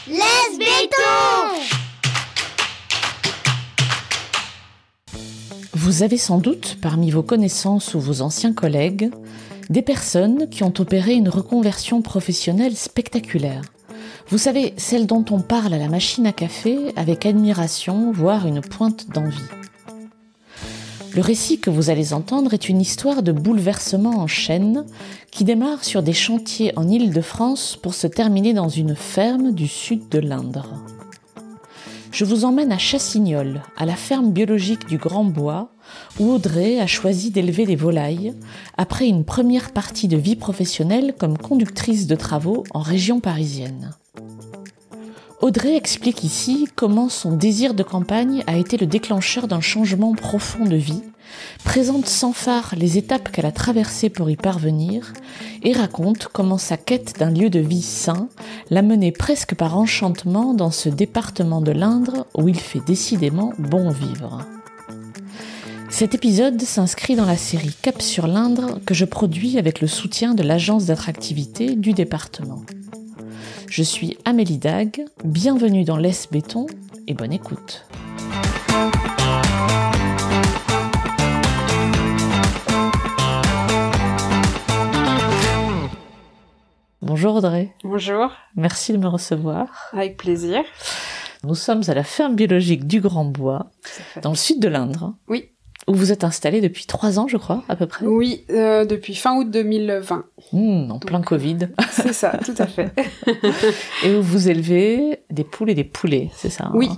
Laisse béton! Vous avez sans doute, parmi vos connaissances ou vos anciens collègues, des personnes qui ont opéré une reconversion professionnelle spectaculaire. Vous savez, celle dont on parle à la machine à café avec admiration, voire une pointe d'envie. Le récit que vous allez entendre est une histoire de bouleversement en chaîne qui démarre sur des chantiers en Île-de-France pour se terminer dans une ferme du sud de l'Indre. Je vous emmène à Chassignol, à la ferme biologique du Grand Bois, où Audrey a choisi d'élever des volailles après une première partie de vie professionnelle comme conductrice de travaux en région parisienne. Audrey explique ici comment son désir de campagne a été le déclencheur d'un changement profond de vie, présente sans phare les étapes qu'elle a traversées pour y parvenir et raconte comment sa quête d'un lieu de vie sain l'a menée presque par enchantement dans ce département de l'Indre où il fait décidément bon vivre. Cet épisode s'inscrit dans la série Cap sur l'Indre que je produis avec le soutien de l'agence d'attractivité du département. Je suis Amélie Dague, bienvenue dans Laisse béton et bonne écoute. Bonjour Audrey. Bonjour. Merci de me recevoir. Avec plaisir. Nous sommes à la ferme biologique du Grand Bois, dans le sud de l'Indre. Oui. Où vous êtes installée depuis 3 ans, je crois, à peu près. Oui, depuis fin août 2020. En plein Covid. C'est ça, tout à fait. Et où vous élevez des poules et des poulets, c'est ça? Oui.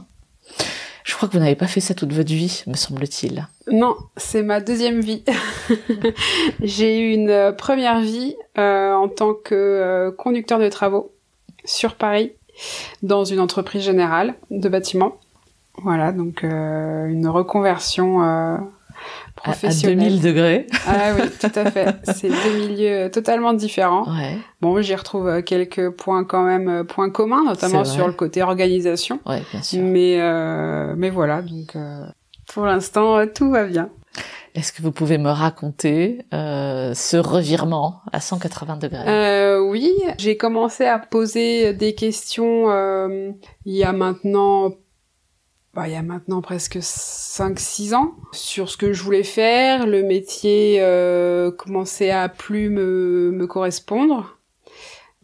Je crois que vous n'avez pas fait ça toute votre vie, me semble-t-il. Non, c'est ma deuxième vie. J'ai eu une première vie en tant que conducteur de travaux sur Paris, dans une entreprise générale de bâtiments. Voilà, donc une reconversion professionnelle. À 2000 degrés. Ah oui, tout à fait. C'est 2 milieux totalement différents. Ouais. Bon, j'y retrouve quelques points communs, notamment sur le côté organisation. Ouais, bien sûr. Mais voilà, donc pour l'instant, tout va bien. Est-ce que vous pouvez me raconter ce revirement à 180 degrés? Oui, j'ai commencé à poser des questions il y a maintenant presque 5-6 ans, sur ce que je voulais faire. Le métier commençait à plus me correspondre.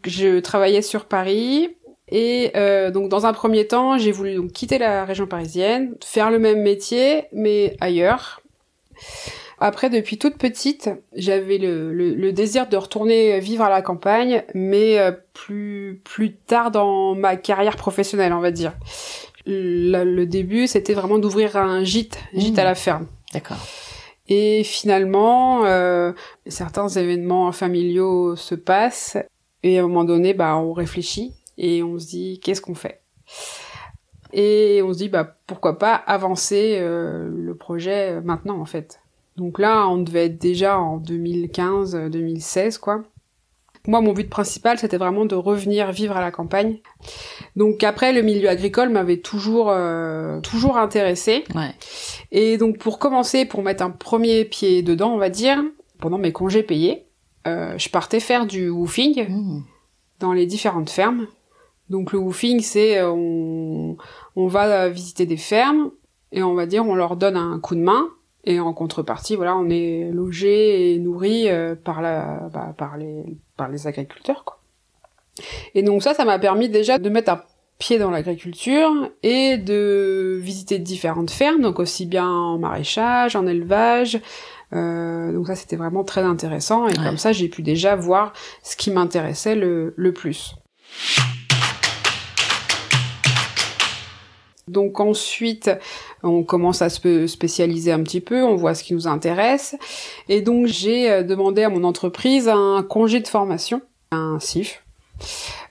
Je travaillais sur Paris et donc dans un premier temps, j'ai voulu donc quitter la région parisienne, faire le même métier mais ailleurs. Après, depuis toute petite, j'avais le désir de retourner vivre à la campagne, mais plus tard dans ma carrière professionnelle, on va dire. Le début, c'était vraiment d'ouvrir un gîte à la ferme. D'accord. Et finalement, certains événements familiaux se passent, et à un moment donné, on réfléchit, et on se dit, qu'est-ce qu'on fait? Et on se dit, pourquoi pas avancer le projet maintenant, en fait. Donc là, on devait être déjà en 2015-2016, quoi. Moi, mon but principal, c'était vraiment de revenir vivre à la campagne. Donc après, le milieu agricole m'avait toujours intéressée. Ouais. Et donc pour commencer, pour mettre un premier pied dedans, on va dire, pendant mes congés payés, je partais faire du woofing dans les différentes fermes. Donc le woofing, c'est on va visiter des fermes et on va dire on leur donne un coup de main. Et en contrepartie, voilà, on est logé et nourri par les agriculteurs, quoi. Et donc ça m'a permis déjà de mettre un pied dans l'agriculture et de visiter différentes fermes, donc aussi bien en maraîchage, en élevage. Donc ça, c'était vraiment très intéressant. Et comme ça, j'ai pu déjà voir ce qui m'intéressait le plus. Donc ensuite, on commence à se spécialiser un petit peu, on voit ce qui nous intéresse. Et donc j'ai demandé à mon entreprise un congé de formation, un CIF,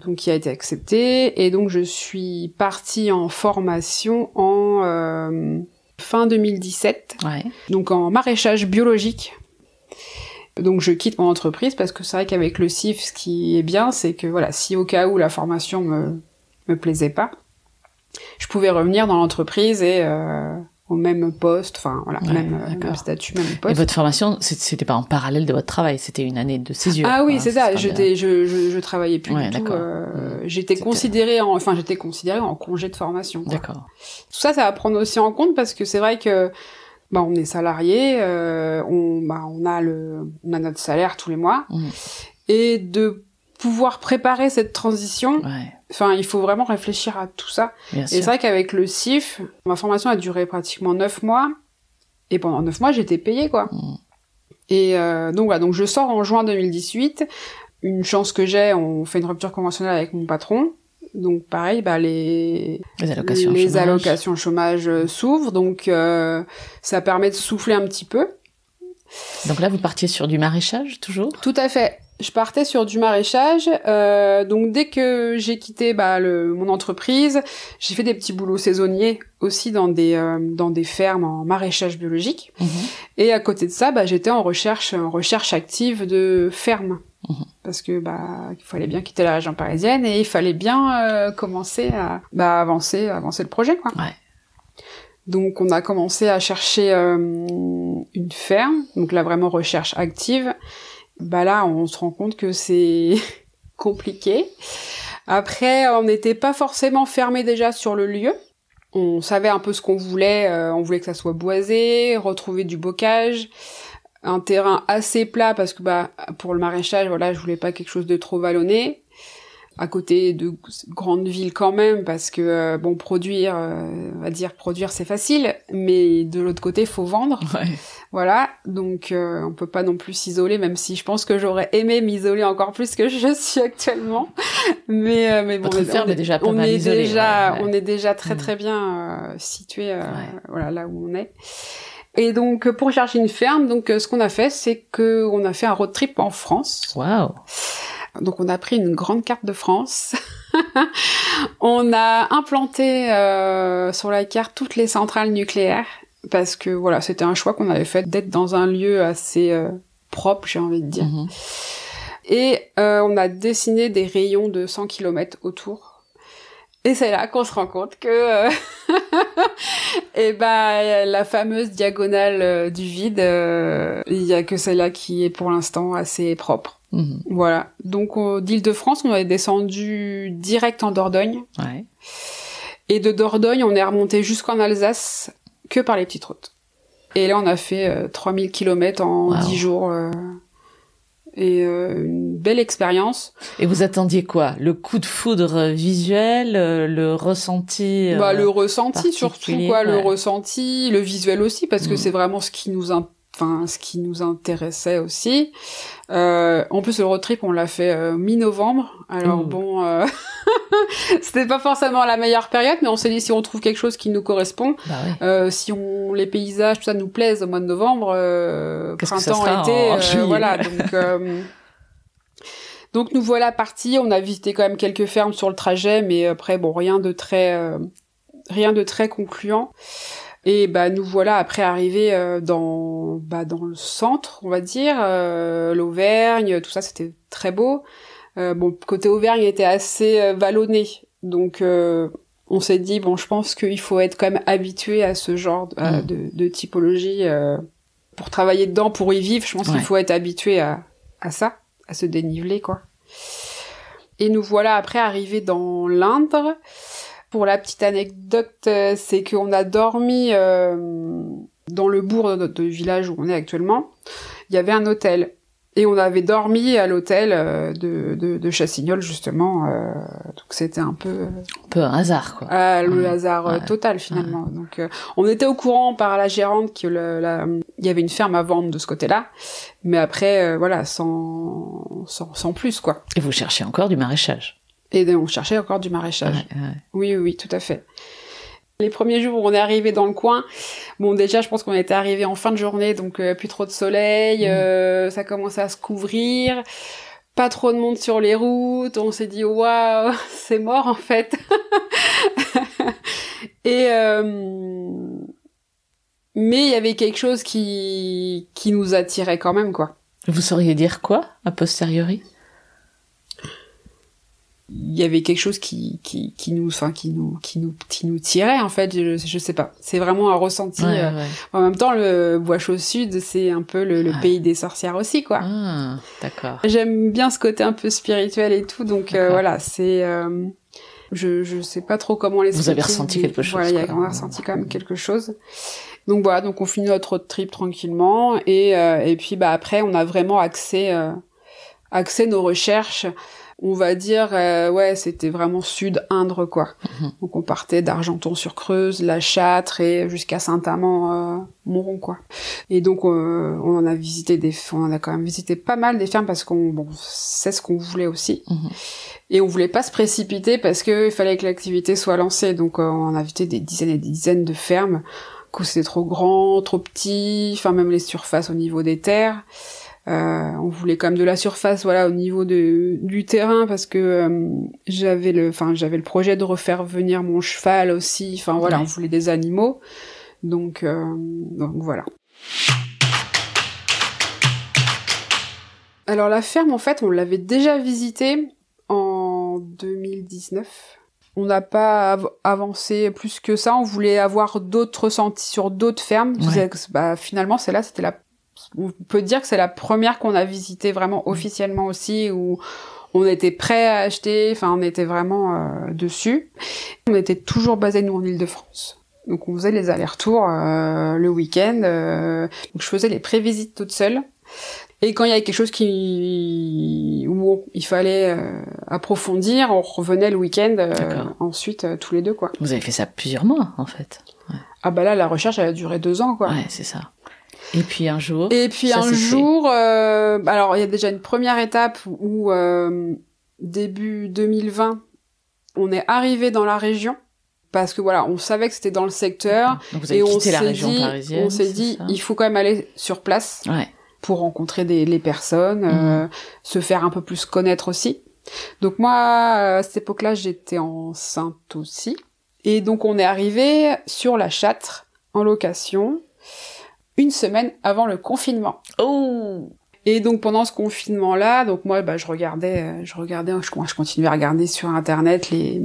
donc qui a été accepté. Et donc je suis partie en formation en fin 2017, donc en maraîchage biologique. Donc je quitte mon entreprise parce que c'est vrai qu'avec le CIF, ce qui est bien, c'est que voilà, si au cas où la formation me plaisait pas, je pouvais revenir dans l'entreprise et au même poste, enfin voilà, Ouais, même statut, même poste. Et votre formation, c'était pas en parallèle de votre travail, c'était une année de césure. Ah oui, quoi, c'est ça. Je travaillais plus du tout. J'étais considérée en congé de formation. Quoi. D'accord. Tout ça à prendre aussi en compte parce que c'est vrai que on est salarié, on a notre salaire tous les mois et de pouvoir préparer cette transition. Ouais. Enfin, il faut vraiment réfléchir à tout ça. Bien et sûr. c'est vrai qu'avec le CIF, ma formation a duré pratiquement 9 mois. Et pendant 9 mois, j'étais payée, quoi. Et donc voilà, donc je sors en juin 2018. Une chance que j'ai, on fait une rupture conventionnelle avec mon patron. Donc pareil, les allocations chômage s'ouvrent. Donc ça permet de souffler un petit peu. Donc là, vous partiez sur du maraîchage, toujours ? Tout à fait. Je partais sur du maraîchage. Donc dès que j'ai quitté mon entreprise, j'ai fait des petits boulots saisonniers aussi dans des fermes en maraîchage biologique. Et à côté de ça, j'étais en recherche active de ferme. Parce que il fallait bien quitter la région parisienne et il fallait bien commencer à avancer le projet, quoi. Ouais. Donc on a commencé à chercher une ferme, donc là vraiment recherche active. Là on se rend compte que c'est compliqué. Après on n'était pas forcément fermé déjà sur le lieu. On savait un peu ce qu'on voulait, on voulait que ça soit boisé, retrouver du bocage, un terrain assez plat parce que pour le maraîchage, voilà, je voulais pas quelque chose de trop vallonné. À côté de grandes villes quand même, parce que produire, on va dire produire c'est facile, mais de l'autre côté faut vendre. Ouais. Voilà, donc on peut pas non plus s'isoler, même si je pense que j'aurais aimé m'isoler encore plus que je suis actuellement. Mais bon, votre ferme est déjà pas mal isolée. On est déjà très très bien situé, voilà là où on est. Et donc pour chercher une ferme, donc ce qu'on a fait, c'est que on a fait un road trip en France. Waouh. Donc on a pris une grande carte de France. On a implanté sur la carte toutes les centrales nucléaires parce que voilà, c'était un choix qu'on avait fait d'être dans un lieu assez propre, j'ai envie de dire. Et on a dessiné des rayons de 100 km autour. Et c'est là qu'on se rend compte que la fameuse diagonale du vide, il y a que celle-là qui est pour l'instant assez propre. Voilà. Donc d'Île-de-France, on est descendu direct en Dordogne. Ouais. Et de Dordogne, on est remonté jusqu'en Alsace que par les petites routes. Et là, on a fait 3000 km en 10 jours. Et une belle expérience. Et vous attendiez quoi ? Le coup de foudre visuel, le ressenti le ressenti surtout, quoi. Le ressenti, le visuel aussi, parce que c'est vraiment ce qui nous intéressait aussi. En plus, le road trip, on l'a fait mi-novembre. Alors c'était pas forcément la meilleure période, mais on s'est dit si on trouve quelque chose qui nous correspond, si les paysages, tout ça nous plaise au mois de novembre, printemps, été, voilà. Donc nous voilà partis. On a visité quand même quelques fermes sur le trajet, mais après rien de très concluant. Et nous voilà après arrivés dans le centre, on va dire, l'Auvergne, tout ça c'était très beau. Côté Auvergne était assez vallonné, donc on s'est dit je pense qu'il faut être quand même habitué à ce genre de typologie pour travailler dedans, pour y vivre. Je pense qu'il faut être habitué à ça, à ce dénivelé, quoi. Et nous voilà après arrivés dans l'Indre. Pour la petite anecdote, c'est qu'on a dormi dans le bourg de village où on est actuellement. Il y avait un hôtel. Et on avait dormi à l'hôtel de Chassignol, justement. Donc c'était un peu un hasard, quoi. Le hasard total, finalement. Donc on était au courant par la gérante qu'il y avait une ferme à vendre de ce côté-là. Mais après, sans plus, quoi. Et vous cherchez encore du maraîchage. Et on cherchait encore du maraîchage. Oui, tout à fait. Les premiers jours où on est arrivé dans le coin, déjà je pense qu'on était arrivé en fin de journée, donc plus trop de soleil, ça commençait à se couvrir, pas trop de monde sur les routes, on s'est dit waouh, c'est mort en fait. Et mais il y avait quelque chose qui nous attirait quand même, quoi. Vous sauriez dire quoi a posteriori ? il y avait quelque chose qui nous tirait, en fait, je sais pas. C'est vraiment un ressenti. Ouais. En même temps, le Bois-Chaud-Sud, c'est un peu le pays des sorcières aussi, quoi. Ah, d'accord. J'aime bien ce côté un peu spirituel et tout, donc voilà, c'est... je sais pas trop comment l'expliquer. Vous avez ressenti quelque chose. Voilà, on a ressenti quand même quelque chose. Donc voilà, donc on finit notre road trip tranquillement, et puis après, on a vraiment axé nos recherches. On va dire, c'était vraiment sud-Indre, quoi. Donc on partait d'Argenton-sur-Creuse, La Châtre et jusqu'à Saint-Amand, Moron, quoi. Et donc on en a quand même visité pas mal des fermes parce c'est ce qu'on voulait aussi. Et on voulait pas se précipiter parce que il fallait que l'activité soit lancée. Donc on a visité des dizaines et des dizaines de fermes. Que c'était trop grand, trop petit, enfin même les surfaces au niveau des terres. On voulait quand même de la surface, voilà, au niveau du terrain, parce que j'avais le projet de refaire venir mon cheval aussi. Enfin voilà, on voulait des animaux, donc voilà. Alors la ferme, en fait, on l'avait déjà visitée en 2019. On n'a pas avancé plus que ça. On voulait avoir d'autres ressentis sur d'autres fermes. Finalement, celle-là, on peut dire que c'est la première qu'on a visitée vraiment officiellement aussi, où on était prêt à acheter, enfin on était vraiment dessus. On était toujours basés, nous, en Île-de-France. Donc on faisait les allers-retours le week-end. Donc je faisais les prévisites toute seule. Et quand il y avait quelque chose où il fallait approfondir, on revenait le week-end ensuite tous les deux, quoi. Vous avez fait ça plusieurs mois, en fait. Ouais. Ah bah là, la recherche, elle a duré 2 ans, quoi. Ouais, c'est ça. Et puis un jour... alors il y a déjà une première étape où début 2020, on est arrivé dans la région, parce que voilà, on savait que c'était dans le secteur. Donc vous avez quitté la région parisienne. On s'est dit, il faut quand même aller sur place. Ouais. Pour rencontrer les personnes, se faire un peu plus connaître aussi. Donc moi, à cette époque-là, j'étais enceinte aussi. Et donc on est arrivé sur la Châtre, en location, 1 semaine avant le confinement. Oh! Et donc pendant ce confinement-là, donc moi, je continuais à regarder sur Internet les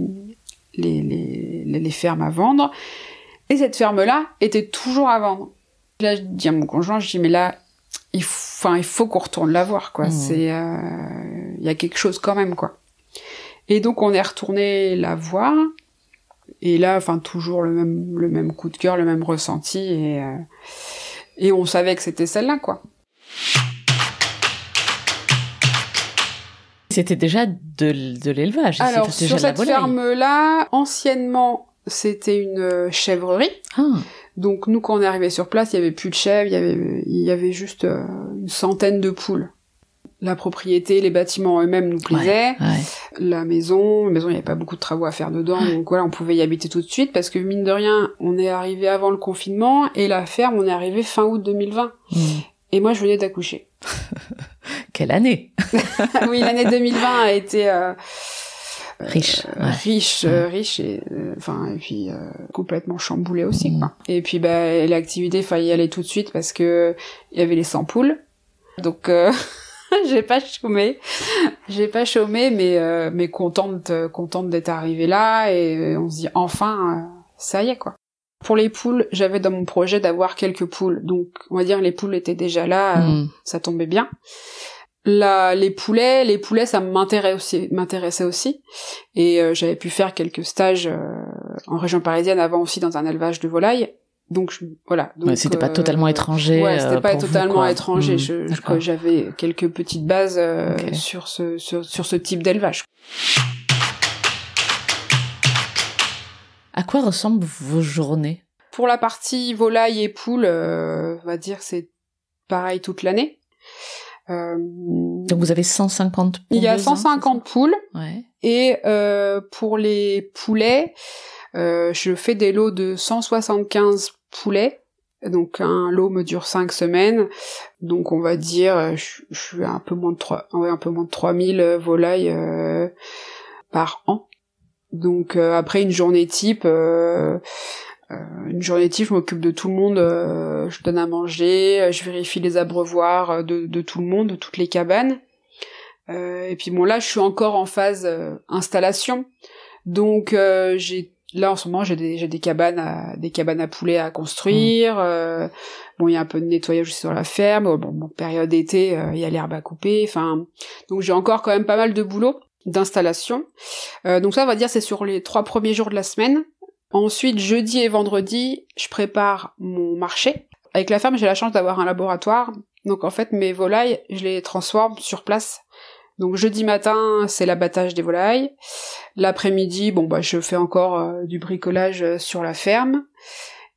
fermes à vendre. Et cette ferme-là était toujours à vendre. Là, je dis à mon conjoint, mais là, il faut qu'on retourne la voir, quoi. Il y a quelque chose quand même, quoi. Et donc on est retourné la voir, et là, toujours le même coup de cœur, le même ressenti, et on savait que c'était celle-là, quoi. C'était déjà de l'élevage. Alors sur cette ferme-là, anciennement, c'était une chèvrerie. Donc nous, quand on est arrivé sur place, il y avait plus de chèvres, il y avait juste une centaine de poules. La propriété, les bâtiments eux-mêmes nous plaisaient. Ouais. La maison, il n'y avait pas beaucoup de travaux à faire dedans, donc voilà, on pouvait y habiter tout de suite, parce que mine de rien, on est arrivé avant le confinement, et la ferme, on est arrivé fin août 2020. Et moi, je venais d'accoucher. Quelle année! Oui, l'année 2020 a été... riche et puis complètement chamboulé aussi, quoi. Et puis l'activité, fallait y aller tout de suite parce que il y avait les 100 poules, donc j'ai pas chômé, mais contente d'être arrivée là, et on se dit enfin ça y est, quoi. Pour les poules, j'avais dans mon projet d'avoir quelques poules, donc on va dire les poules étaient déjà là, ça tombait bien. Les poulets, ça m'intéressait aussi. Et j'avais pu faire quelques stages en région parisienne avant aussi dans un élevage de volailles. Donc voilà. Donc, c'était pas totalement étranger. Ouais, c'était pas totalement étranger. J'avais quelques petites bases sur ce type d'élevage. À quoi ressemblent vos journées? Pour la partie volaille et poules, on va dire c'est pareil toute l'année. Donc vous avez 150 poules. Il y a 150 poules. Ouais. Et pour les poulets, je fais des lots de 175 poulets. Donc un lot me dure 5 semaines. Donc on va dire, je suis à un peu moins de 3000 volailles par an. Donc après une journée type, je m'occupe de tout le monde, je donne à manger, je vérifie les abreuvoirs de tout le monde, de toutes les cabanes. Et puis bon, là, je suis encore en phase installation. Donc, là, en ce moment, j'ai des cabanes à poulets à construire. Bon, il y a un peu de nettoyage aussi sur la ferme. Bon, période été, il y a l'herbe à couper. Enfin, donc j'ai encore quand même pas mal de boulot d'installation. Donc ça, on va dire, c'est sur les 3 premiers jours de la semaine. Ensuite, jeudi et vendredi, je prépare mon marché. Avec la ferme, j'ai la chance d'avoir un laboratoire. Donc en fait, mes volailles, je les transforme sur place. Donc jeudi matin, c'est l'abattage des volailles. L'après-midi, je fais encore du bricolage sur la ferme.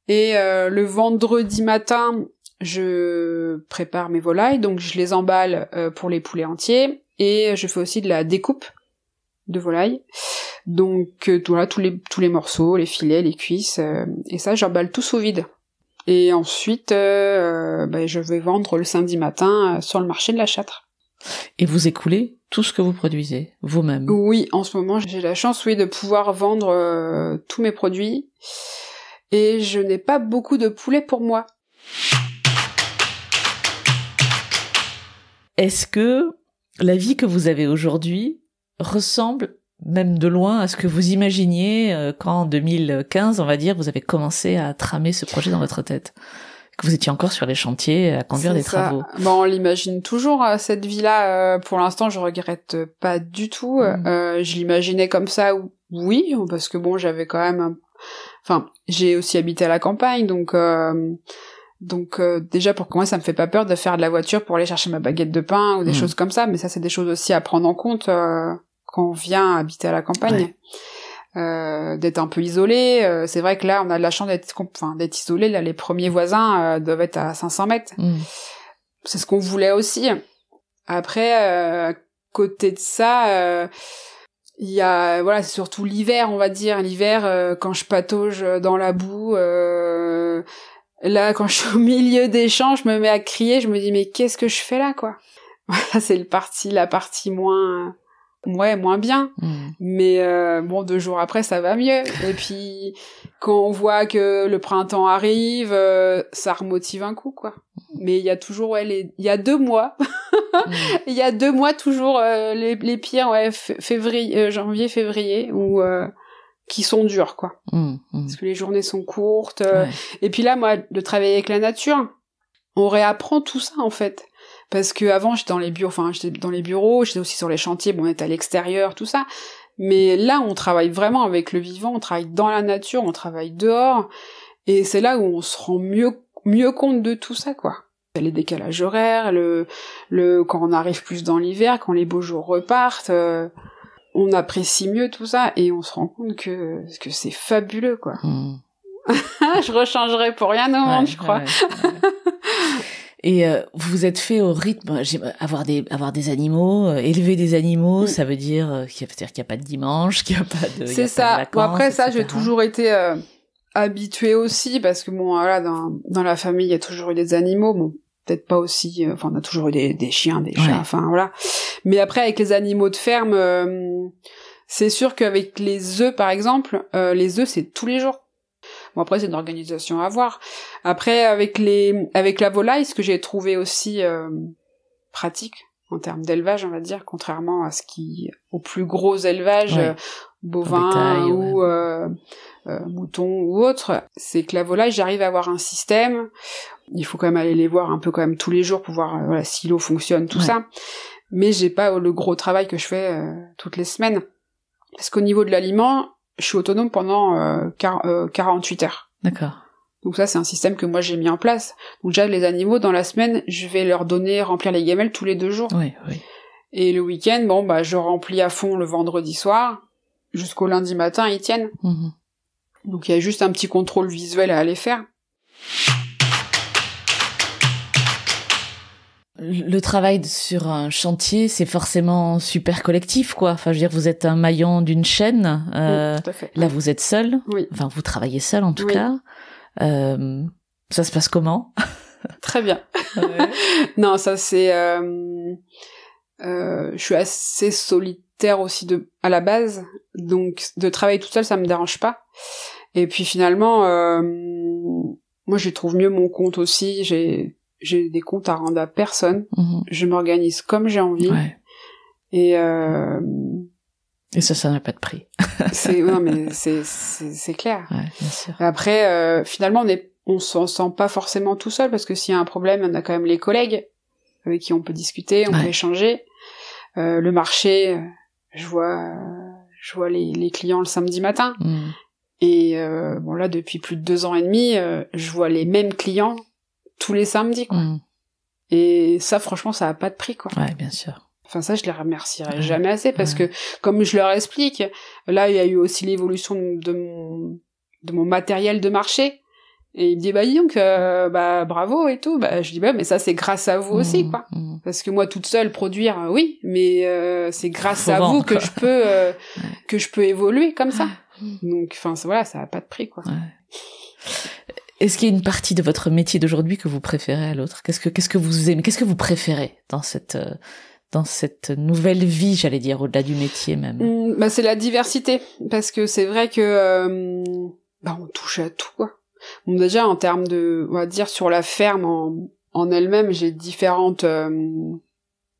Et le vendredi matin, je prépare mes volailles, donc je les emballe pour les poulets entiers. Et je fais aussi de la découpe de volailles. Donc voilà, tous les morceaux, les filets, les cuisses, et ça, j'emballe tout sous vide. Et ensuite, je vais vendre le samedi matin sur le marché de la Châtre. Et vous écoulez tout ce que vous produisez, vous-même? Oui, en ce moment, j'ai la chance, de pouvoir vendre tous mes produits. Et je n'ai pas beaucoup de poulets pour moi. Est-ce que la vie que vous avez aujourd'hui ressemble même de loin à ce que vous imaginiez quand en 2015, on va dire, vous avez commencé à tramer ce projet dans votre tête? Que vous étiez encore sur les chantiers à conduire des travaux. On l'imagine toujours, cette vie-là. Pour l'instant, je regrette pas du tout. Je l'imaginais comme ça, oui, parce que j'avais quand même... j'ai aussi habité à la campagne, donc déjà pour moi, ça me fait pas peur de faire de la voiture pour aller chercher ma baguette de pain ou des choses comme ça, mais ça, c'est des choses aussi à prendre en compte quand on vient habiter à la campagne. Ouais. D'être un peu isolé. C'est vrai que là, on a de la chance d'être isolé. Là, les premiers voisins doivent être à 500 mètres. C'est ce qu'on voulait aussi. Après, à côté de ça, il y a, c'est surtout l'hiver, on va dire. L'hiver, quand je patauge dans la boue, là, quand je suis au milieu des champs, je me mets à crier. Je me dis, mais qu'est-ce que je fais là, quoi? C'est la partie moins bien. Mais 2 jours après, ça va mieux. Et puis, quand on voit que le printemps arrive, ça remotive un coup, quoi. Mais il y a toujours, il y a 2 mois. Il y a 2 mois toujours, les pires, janvier, février, qui sont durs, quoi. Parce que les journées sont courtes. Et puis là, moi, de travailler avec la nature, on réapprend tout ça, en fait. Parce que avant j'étais dans les bureaux, j'étais aussi sur les chantiers, on était à l'extérieur, tout ça. Mais là, on travaille vraiment avec le vivant, on travaille dans la nature, on travaille dehors, et c'est là où on se rend mieux compte de tout ça, quoi. Les décalages horaires, quand on arrive plus dans l'hiver, quand les beaux jours repartent, on apprécie mieux tout ça, et on se rend compte que c'est fabuleux, quoi. Je rechangerais pour rien au monde, je crois. Et vous vous êtes fait au rythme, avoir des animaux, élever des animaux, ça veut dire qu'il y a pas de dimanche, qu'il y a pas de c'est ça. Après ça, j'ai toujours été habituée aussi, parce que dans la famille, il y a toujours eu des animaux, peut-être pas aussi, on a toujours eu des chiens, des chats, voilà. Mais après, avec les animaux de ferme, c'est sûr qu'avec les œufs, par exemple, les œufs, c'est tous les jours. Après, c'est une organisation à avoir. Après, avec la volaille, ce que j'ai trouvé aussi pratique en termes d'élevage, on va dire, contrairement aux plus gros élevages bovins ou moutons ou autres, c'est que la volaille, j'arrive à avoir un système. Il faut quand même aller les voir un peu quand même tous les jours pour voir si l'eau fonctionne, tout ça. Mais j'ai pas le gros travail que je fais toutes les semaines. Parce qu'au niveau de l'aliment, je suis autonome pendant 48 heures. D'accord. Donc ça, c'est un système que moi j'ai mis en place. Donc déjà, les animaux, dans la semaine, je vais leur remplir les gamelles tous les 2 jours. Oui. Et le week-end, je remplis à fond le vendredi soir, jusqu'au lundi matin, ils tiennent. Donc il y a juste un petit contrôle visuel à aller faire. Le travail sur un chantier, c'est forcément super collectif, quoi. Enfin, je veux dire, vous êtes un maillon d'une chaîne. Oui, tout à fait. Là, vous êtes seul. Oui. Enfin, vous travaillez seul, en tout cas. Ça se passe comment? Très bien. Non, ça c'est... je suis assez solitaire aussi à la base. Donc, de travailler toute seule, ça me dérange pas. Et puis, finalement, moi, je trouve mieux mon compte aussi. J'ai des comptes à rendre à personne. Je m'organise comme j'ai envie. Et ça n'a pas de prix. Non, mais c'est clair. Ouais, bien sûr. Après, finalement, on s'en sent pas forcément tout seul, parce que s'il y a un problème, on a quand même les collègues avec qui on peut discuter, on peut échanger. Le marché, je vois les clients le samedi matin. Et bon, là, depuis plus de 2 ans et demi, je vois les mêmes clients tous les samedis, quoi. Et ça, franchement, ça a pas de prix, quoi. Ouais, bien sûr. Enfin, ça, je les remercierai jamais assez, parce que, comme je leur explique, là, il y a eu aussi l'évolution de mon matériel de marché. Et il me dit, dis donc, bravo et tout. Je dis, mais ça, c'est grâce à vous aussi, quoi. Parce que moi, toute seule, produire, oui, mais c'est grâce à vous que je peux évoluer comme ça. Donc, enfin, voilà, ça a pas de prix, quoi. Est-ce qu'il y a une partie de votre métier d'aujourd'hui que vous préférez à l'autre? Qu'est-ce que vous aimez? Qu'est-ce que vous préférez dans cette nouvelle vie, j'allais dire, au-delà du métier même? C'est la diversité, parce que c'est vrai que on touche à tout, quoi. Bon, déjà, en termes on va dire, sur la ferme en elle-même, j'ai différentes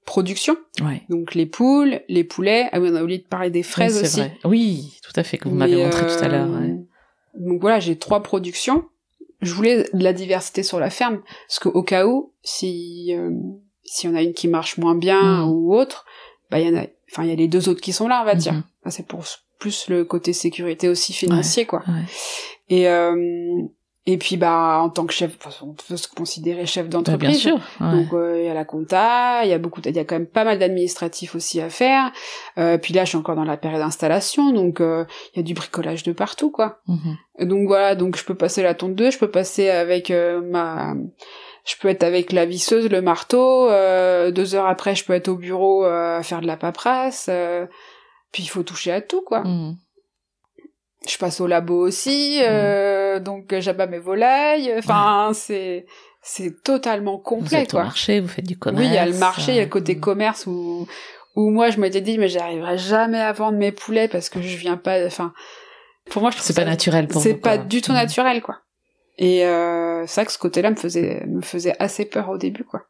productions. Ouais. Donc les poules, les poulets. Ah oui, on a oublié de parler des fraises aussi. C'est vrai. Oui, tout à fait, que vous m'avez montré tout à l'heure. Ouais. Donc voilà, j'ai 3 productions. Je voulais de la diversité sur la ferme, parce qu'au cas où, si y en a une qui marche moins bien ou autre, il y a les 2 autres qui sont là, on va dire. Enfin, c'est pour plus le côté sécurité aussi financier, quoi. Ouais. Et puis en tant que chef, on peut se considérer chef d'entreprise. Bien sûr. Ouais. Donc il y a la compta, il y a quand même pas mal d'administratifs aussi à faire. Puis là, je suis encore dans la période d'installation, donc il y a du bricolage de partout, quoi. Donc voilà, donc je peux passer la tondeuse, je peux passer avec je peux être avec la visseuse, le marteau. 2 heures après, je peux être au bureau à faire de la paperasse. Puis il faut toucher à tout, quoi. Je passe au labo aussi, donc j'abat mes volailles. Enfin, c'est totalement complet, vous êtes quoi. Au marché, vous faites du commerce. Oui, il y a le marché, il y a le côté commerce où moi je m'étais dit, mais j'arriverai jamais à vendre mes poulets parce que je viens pas. Enfin, pour moi, je trouve c'est pas naturel pour vous. C'est pas du tout naturel, quoi. Et c'est vrai que ce côté-là me faisait assez peur au début, quoi.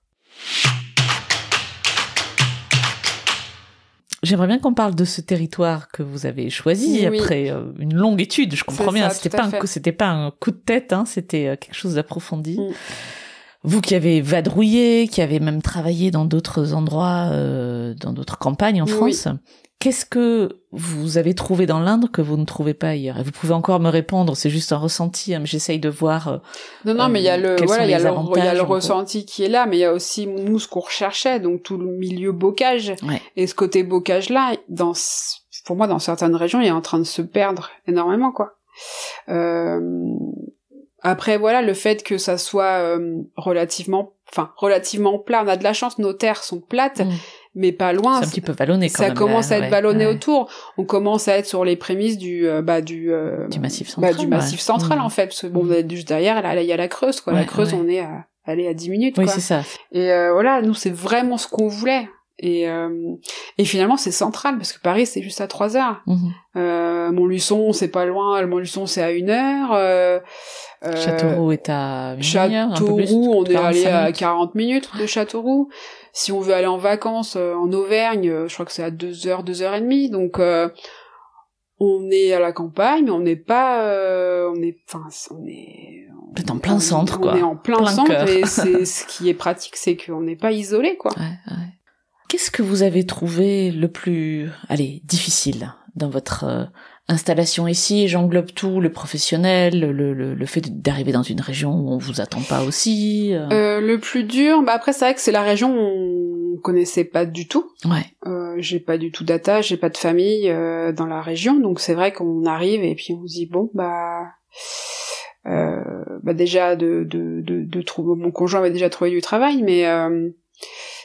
J'aimerais bien qu'on parle de ce territoire que vous avez choisi après une longue étude. Je comprends bien. C'était pas un coup de tête, hein. C'était quelque chose d'approfondi. Vous qui avez vadrouillé, qui avez même travaillé dans d'autres endroits, dans d'autres campagnes en France. Qu'est-ce que vous avez trouvé dans l'Indre que vous ne trouvez pas ailleurs? Et vous pouvez encore me répondre, c'est juste un ressenti, hein, mais j'essaye de voir. Non, mais il y a le ressenti qui est là, mais il y a aussi nous ce qu'on recherchait, donc tout le milieu bocage. Ouais. Et ce côté bocage-là, pour moi, dans certaines régions, il est en train de se perdre énormément, quoi. Après, voilà, le fait que ça soit relativement plat, on a de la chance, nos terres sont plates. Mais pas loin. C'est un petit peu vallonné quand même. Ça commence à être vallonné autour. On commence à être sur les prémices du Massif central. Du massif central, en fait. Parce que juste derrière, là, il y a la Creuse, quoi. La Creuse, on est à 10 minutes, quoi. Oui, c'est ça. Et voilà, nous, c'est vraiment ce qu'on voulait. Et finalement, c'est central, parce que Paris, c'est juste à 3 heures. Montluçon, c'est pas loin. Montluçon, c'est à 1 heure. Châteauroux est à 1 heure. Châteauroux, on est allé à 40 minutes de Châteauroux. Si on veut aller en vacances en Auvergne, je crois que c'est à 2 heures, 2 heures et demie. Donc, on est à la campagne, mais on n'est pas, Vous êtes en plein centre, quoi. On est en plein centre, cœur. Et c'est, ce qui est pratique, c'est qu'on n'est pas isolé, quoi. Ouais. Qu'est-ce que vous avez trouvé le plus, difficile dans votre installation ici? J'englobe tout, le professionnel, le fait d'arriver dans une région où on vous attend pas aussi. Le plus dur, après c'est vrai que c'est la région où on connaissait pas du tout. Ouais. J'ai pas du tout d'attache, j'ai pas de famille dans la région, donc c'est vrai qu'on arrive et puis on se dit déjà de trouver, mon conjoint avait déjà trouvé du travail, mais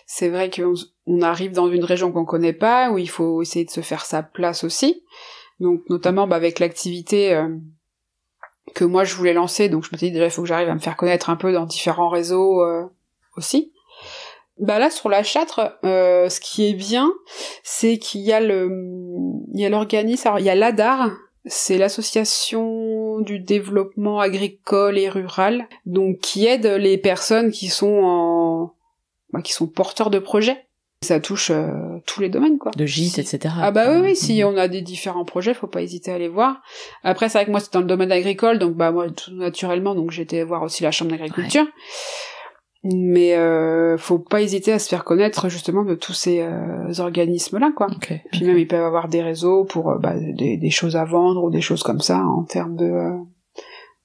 c'est vrai qu'on arrive dans une région qu'on connaît pas, où il faut essayer de se faire sa place aussi. Donc notamment avec l'activité que moi je voulais lancer, donc je me suis dit déjà il faut que j'arrive à me faire connaître un peu dans différents réseaux aussi. Là sur la Châtre, ce qui est bien, c'est qu'il y a l'organisme, alors il y a l'ADAR, c'est l'association du développement agricole et rural, donc qui aide les personnes qui sont porteurs de projets. Ça touche tous les domaines, quoi. De gîtes, etc. Ah bah oui, si on a des différents projets, faut pas hésiter à aller voir. Après, c'est vrai que moi, c'est dans le domaine agricole, donc bah moi, tout naturellement, donc j'ai été voir aussi la chambre d'agriculture. Mais faut pas hésiter à se faire connaître justement de tous ces organismes-là, quoi. Puis même, ils peuvent avoir des réseaux pour des choses à vendre ou des choses comme ça en termes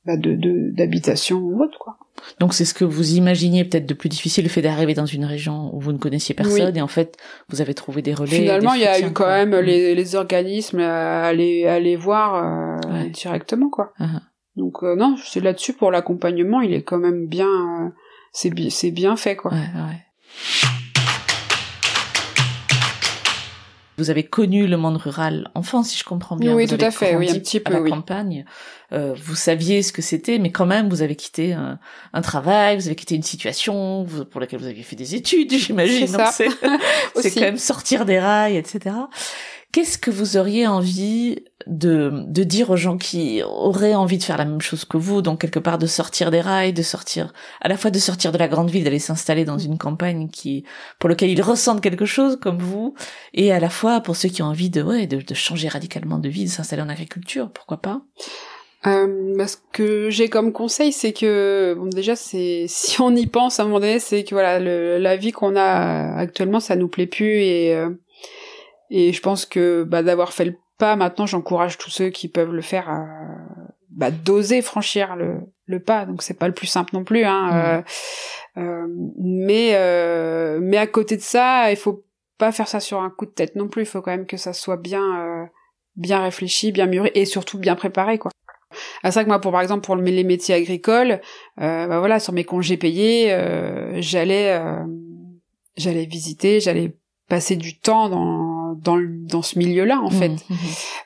d'habitation ou autre, quoi. Donc c'est ce que vous imaginiez peut-être de plus difficile, le fait d'arriver dans une région où vous ne connaissiez personne, et en fait vous avez trouvé des relais. Finalement, il y a eu quand même les organismes à aller voir directement, quoi. Donc non, c'est là-dessus pour l'accompagnement, il est quand même bien, c'est bien fait, quoi. Vous avez connu le monde rural enfant, si je comprends bien. Oui, vous tout à fait, oui, un petit peu, à la campagne. Vous saviez ce que c'était, mais quand même, vous avez quitté un travail, vous avez quitté une situation pour laquelle vous aviez fait des études, j'imagine. C'est ça. C'est quand même sortir des rails, etc. Qu'est-ce que vous auriez envie de dire aux gens qui auraient envie de faire la même chose que vous, donc quelque part de sortir des rails, à la fois de sortir de la grande ville, d'aller s'installer dans une campagne pour lequel ils ressentent quelque chose comme vous, et à la fois pour ceux qui ont envie de changer radicalement de vie, de s'installer en agriculture, pourquoi pas? Ce que j'ai comme conseil, c'est que déjà, si on y pense à un moment donné, c'est que voilà, la vie qu'on a actuellement, ça nous plaît plus, et je pense que d'avoir fait le pas, maintenant j'encourage tous ceux qui peuvent le faire à d'oser franchir le pas. Donc c'est pas le plus simple non plus, hein. Mais à côté de ça, il faut pas faire ça sur un coup de tête non plus. Il faut quand même que ça soit bien réfléchi, bien mûri et surtout bien préparé, quoi. C'est vrai que moi, par exemple, pour les métiers agricoles, voilà, sur mes congés payés, j'allais visiter, j'allais passer du temps dans ce milieu-là, en fait.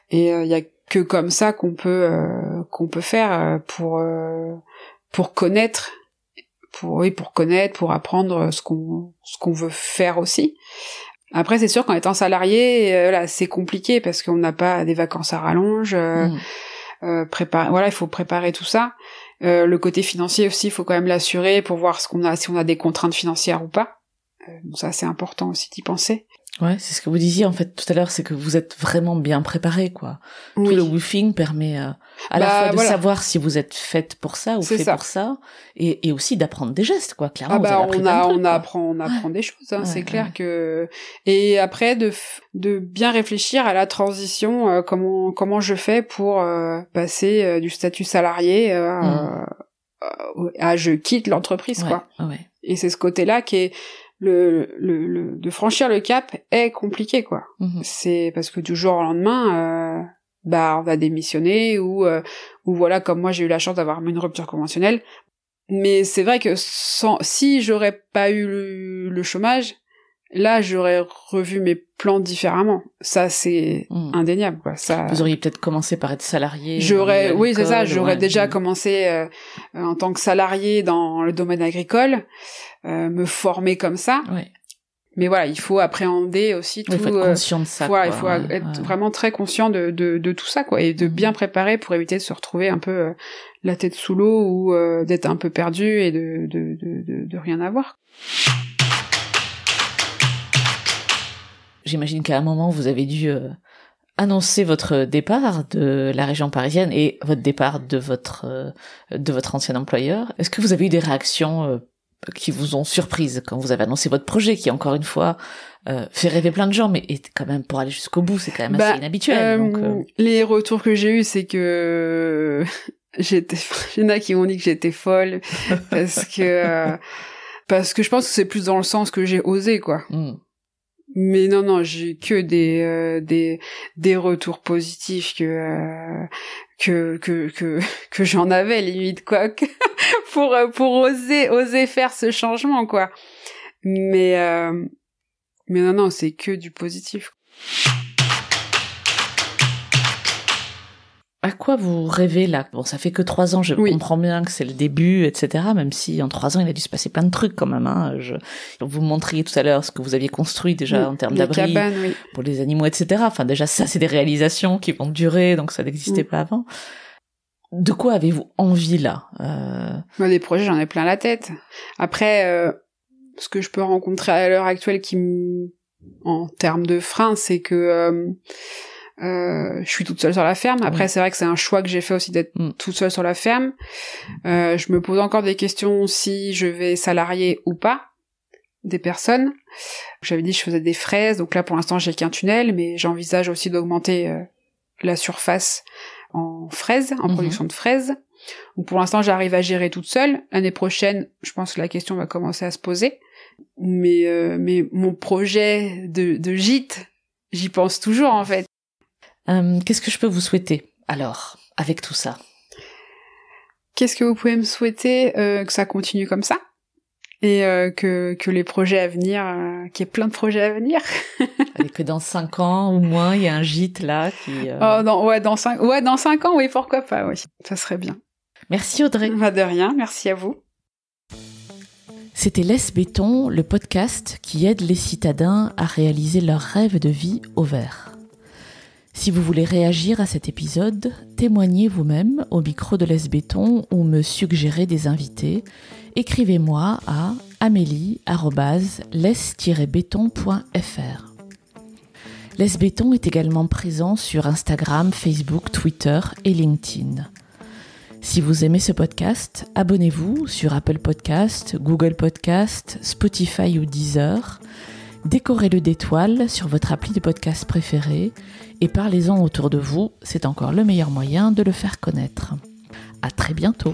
Et il y a que comme ça qu'on peut faire pour connaître, pour apprendre ce qu'on veut faire aussi. Après, c'est sûr qu'en étant salarié, là, c'est compliqué parce qu'on n'a pas des vacances à rallonge. Il faut préparer tout ça. Le côté financier aussi, il faut quand même l'assurer pour voir si on a des contraintes financières ou pas. Donc ça, c'est important aussi d'y penser. Ouais, c'est ce que vous disiez en fait tout à l'heure, c'est que vous êtes vraiment bien préparé, quoi. Oui. Tout le woofing permet à la fois de savoir si vous êtes faite pour ça ou fait pour ça, et aussi d'apprendre des gestes, quoi. Clairement, vous avez appris on apprend des choses, hein, c'est clair que. Et après de bien réfléchir à la transition, comment je fais pour passer du statut salarié à je quitte l'entreprise, quoi. Et c'est ce côté-là qui est de franchir le cap est compliqué, quoi. C'est parce que du jour au lendemain, on va démissionner ou voilà, comme moi j'ai eu la chance d'avoir une rupture conventionnelle. Mais c'est vrai que si j'aurais pas eu le chômage, là j'aurais revu mes plans différemment. Ça c'est indéniable, quoi. Ça. Vous auriez peut-être commencé par être salarié. Oui, c'est ça. J'aurais déjà commencé en tant que salarié dans le domaine agricole. Me former comme ça. Mais voilà, il faut appréhender aussi tout. Il faut être conscient de ça. Il faut être vraiment très conscient de tout ça, quoi, et de bien préparer pour éviter de se retrouver un peu la tête sous l'eau ou d'être un peu perdu et de rien avoir. J'imagine qu'à un moment vous avez dû annoncer votre départ de la région parisienne et votre départ de votre ancien employeur. Est-ce que vous avez eu des réactions qui vous ont surprise quand vous avez annoncé votre projet, qui encore une fois fait rêver plein de gens, mais quand même pour aller jusqu'au bout, c'est quand même assez inhabituel. Les retours que j'ai eus, c'est que il y en a qui m'ont dit que j'étais folle parce que je pense que c'est plus dans le sens que j'ai osé, quoi. Mais non, j'ai que des retours positifs que j'en avais limite, quoi, pour oser faire ce changement, quoi. Mais non, c'est que du positif. À quoi vous rêvez là? Bon, ça fait que 3 ans, je comprends bien que c'est le début, etc. Même si en 3 ans, il a dû se passer plein de trucs quand même. Hein. Vous montriez tout à l'heure ce que vous aviez construit déjà en termes d'abri cabanes, pour les animaux, etc. Enfin, déjà, ça, c'est des réalisations qui vont durer, donc ça n'existait pas avant. De quoi avez-vous envie là? Des projets, j'en ai plein la tête. Après, ce que je peux rencontrer à l'heure actuelle qui en termes de frein, c'est que je suis toute seule sur la ferme. Après, c'est vrai que c'est un choix que j'ai fait aussi d'être toute seule sur la ferme. Je me pose encore des questions si je vais salarier ou pas des personnes. J'avais dit que je faisais des fraises, donc là pour l'instant j'ai qu'un tunnel, mais j'envisage aussi d'augmenter la surface en fraises, en production de fraises. Donc pour l'instant j'arrive à gérer toute seule. L'année prochaine, je pense que la question va commencer à se poser. Mais mon projet de gîte, j'y pense toujours en fait. Qu'est-ce que je peux vous souhaiter alors, avec tout ça? Qu'est-ce que vous pouvez me souhaiter? Que ça continue comme ça. Et que les projets à venir, qu'il y ait plein de projets à venir. Et que dans 5 ans ou moins, il y a un gîte là qui... dans 5 ans, oui, pourquoi pas, oui. Ça serait bien. Merci Audrey. De rien, merci à vous. C'était Laisse Béton, le podcast qui aide les citadins à réaliser leurs rêves de vie au vert. Si vous voulez réagir à cet épisode, témoignez vous-même au micro de Laisse Béton ou me suggérer des invités. Écrivez-moi à amélie@laisse-béton.fr. Laisse Béton est également présent sur Instagram, Facebook, Twitter et LinkedIn. Si vous aimez ce podcast, abonnez-vous sur Apple Podcast, Google Podcast, Spotify ou Deezer. Décorez-le d'étoiles sur votre appli de podcast préféré et parlez-en autour de vous, c'est encore le meilleur moyen de le faire connaître. À très bientôt.